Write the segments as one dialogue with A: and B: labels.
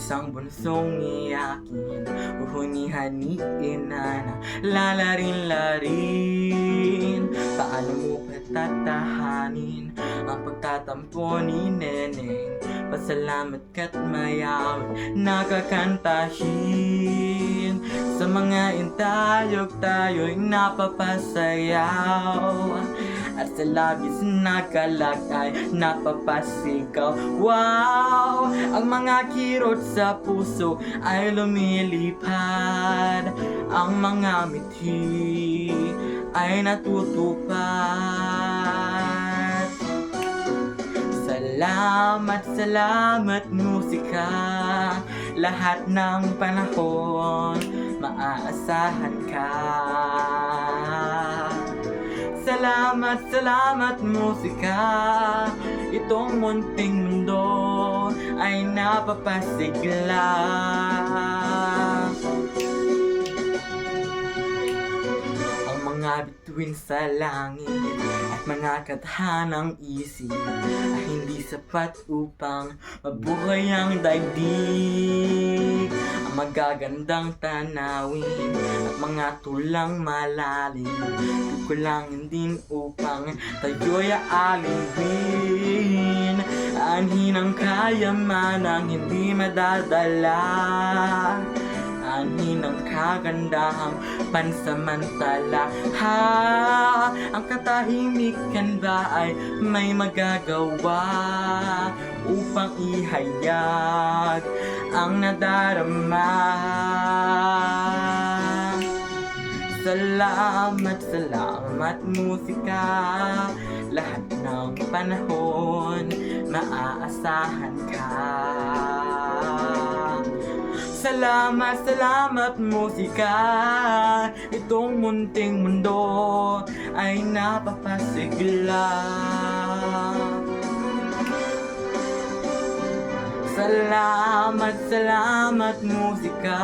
A: Isang bunsong iyakin, uhuni-haniin na lalarin-larin. Paano mo patatahanin ang pagtatampo ni Neneng? Pasalamat ka't mayawit nakakantahin. Sa mga intayog tayo'y napapasayaw, at sa labis na kalag ay napapasigaw. Wow! Ang mga kirot sa puso ay lumilipad, ang mga mithi ay natutupad. Salamat, salamat musika, lahat ng panahon maaasahan ka. Salamat, salamat musika, itong munting mundo ay napapasigla. Ang mga bituin sa langit at mga kathanang isip ay hindi sapat upang mabuhay ang daigdig. Ang magagandang tanawin at mga tulang malalim kukulangin din upang tayo'y aalipin. Anhin ang kayamanang hindi madadala, anhin ang kagandahang pansamantala. Ang katahimikan ba ay may magagawa upang ihayag ang nadarama? Salamat, salamat musika, lahat ng panahon maaasahan ka. Salamat, salamat musika, itong munting mundo ay napapasigla. Salamat, salamat musika,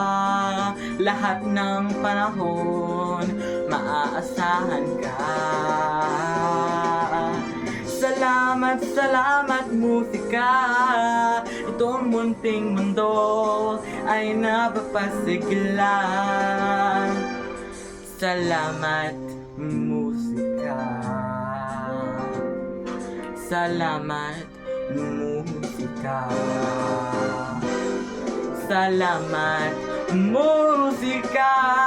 A: lahat ng panahon maaasahan ka. Salamat, salamat musika, itong munting mundo ay napapasigla. Salamat musika, salamat musika, salamat musika.